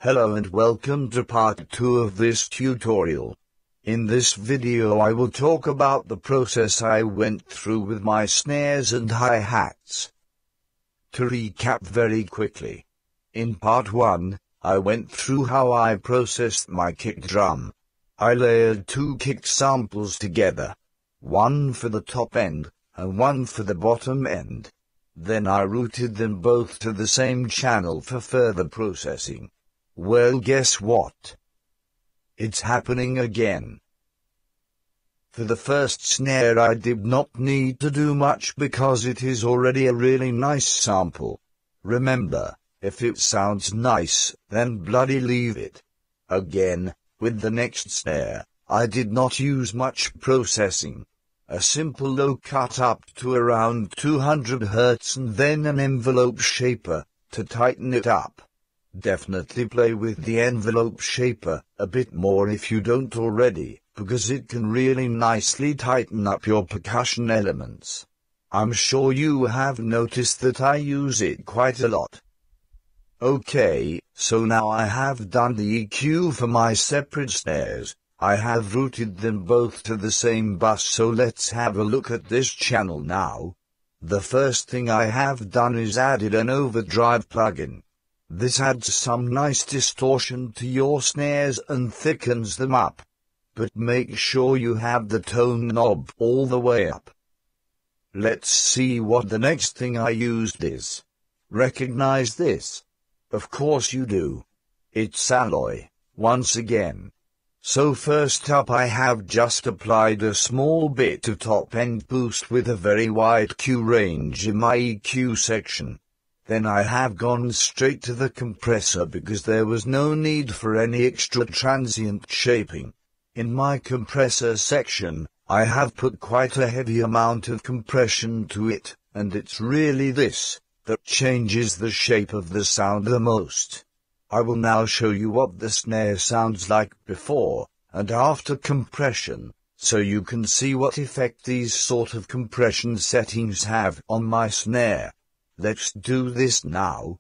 Hello and welcome to part 2 of this tutorial. In this video I will talk about the process I went through with my snares and hi-hats. To recap very quickly. In part 1, I went through how I processed my kick drum. I layered 2 kick samples together. One for the top end, and one for the bottom end. Then I routed them both to the same channel for further processing. Well, guess what? It's happening again. For the first snare I did not need to do much because it is already a really nice sample. Remember, if it sounds nice, then bloody leave it. Again, with the next snare, I did not use much processing. A simple low cut up to around 200 Hz and then an envelope shaper to tighten it up. Definitely play with the envelope shaper a bit more if you don't already, because it can really nicely tighten up your percussion elements. I'm sure you have noticed that I use it quite a lot. Okay, so now I have done the EQ for my separate snares. I have routed them both to the same bus, so let's have a look at this channel now. The first thing I have done is added an overdrive plugin. This adds some nice distortion to your snares and thickens them up. But make sure you have the tone knob all the way up. Let's see what the next thing I used is. Recognize this? Of course you do. It's alloy, once again. So first up I have just applied a small bit of top-end boost with a very wide Q range in my EQ section. Then I have gone straight to the compressor because there was no need for any extra transient shaping. In my compressor section, I have put quite a heavy amount of compression to it, and it's really this that changes the shape of the sound the most. I will now show you what the snare sounds like before and after compression, so you can see what effect these sort of compression settings have on my snare. Let's do this now.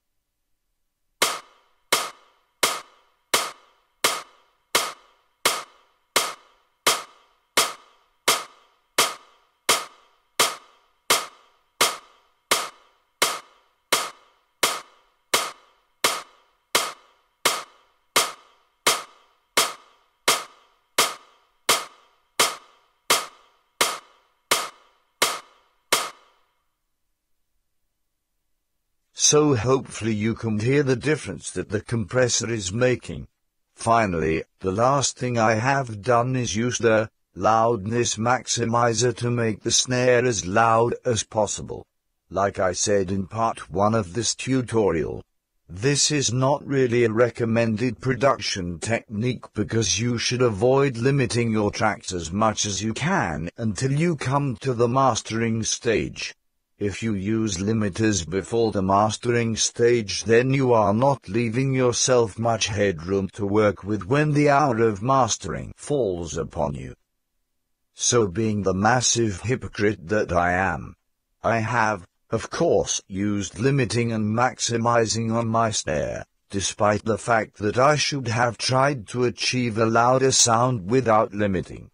So hopefully you can hear the difference that the compressor is making. Finally, the last thing I have done is use the loudness maximizer to make the snare as loud as possible. Like I said in part 1 of this tutorial, this is not really a recommended production technique because you should avoid limiting your tracks as much as you can until you come to the mastering stage. If you use limiters before the mastering stage, then you are not leaving yourself much headroom to work with when the hour of mastering falls upon you. So being the massive hypocrite that I am, I have, of course, used limiting and maximizing on my snare, despite the fact that I should have tried to achieve a louder sound without limiting.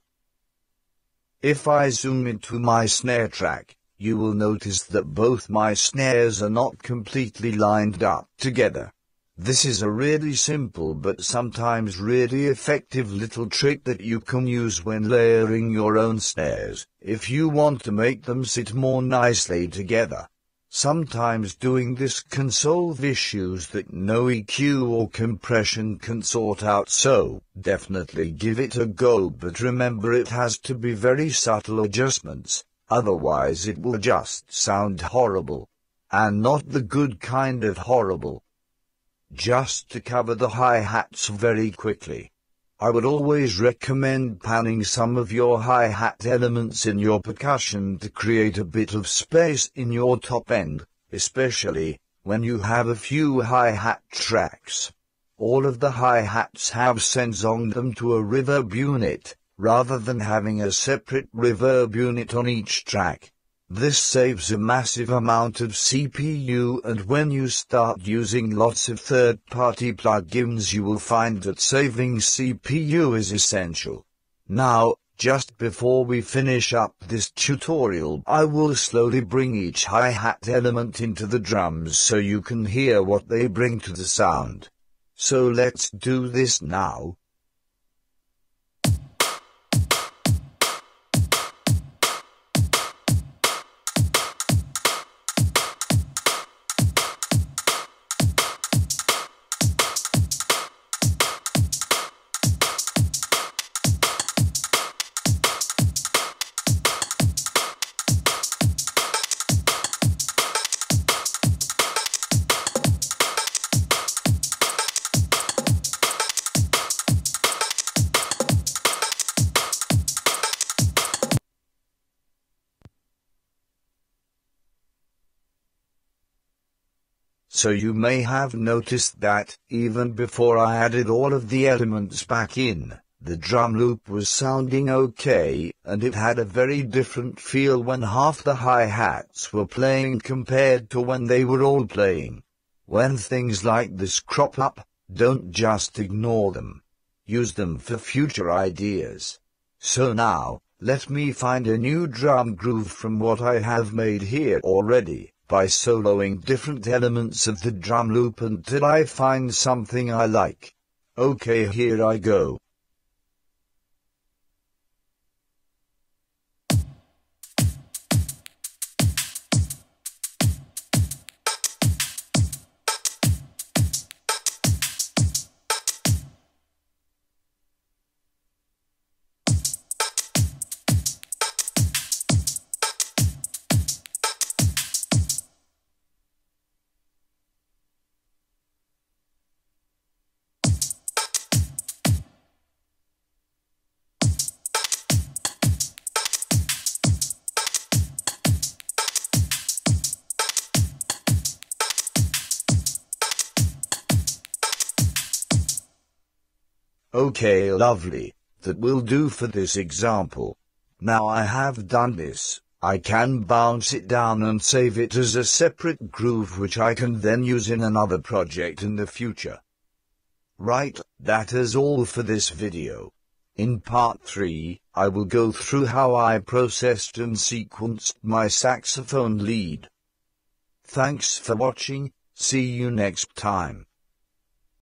If I zoom into my snare track, you will notice that both my snares are not completely lined up together. This is a really simple but sometimes really effective little trick that you can use when layering your own snares, if you want to make them sit more nicely together. Sometimes doing this can solve issues that no EQ or compression can sort out, so definitely give it a go, but remember it has to be very subtle adjustments. Otherwise it will just sound horrible. And not the good kind of horrible. Just to cover the hi-hats very quickly. I would always recommend panning some of your hi-hat elements in your percussion to create a bit of space in your top end, especially when you have a few hi-hat tracks. All of the hi-hats have sends on them to a reverb unit, rather than having a separate reverb unit on each track. This saves a massive amount of CPU, and when you start using lots of third-party plugins you will find that saving CPU is essential. Now, just before we finish up this tutorial, I will slowly bring each hi-hat element into the drums so you can hear what they bring to the sound. So let's do this now. So you may have noticed that, even before I added all of the elements back in, the drum loop was sounding okay, and it had a very different feel when half the hi-hats were playing compared to when they were all playing. When things like this crop up, don't just ignore them. Use them for future ideas. So now, let me find a new drum groove from what I have made here already, by soloing different elements of the drum loop until I find something I like. Okay, here I go. Okay, lovely. That will do for this example. Now I have done this, I can bounce it down and save it as a separate groove which I can then use in another project in the future. Right, that is all for this video. In part 3, I will go through how I processed and sequenced my saxophone lead. Thanks for watching, see you next time.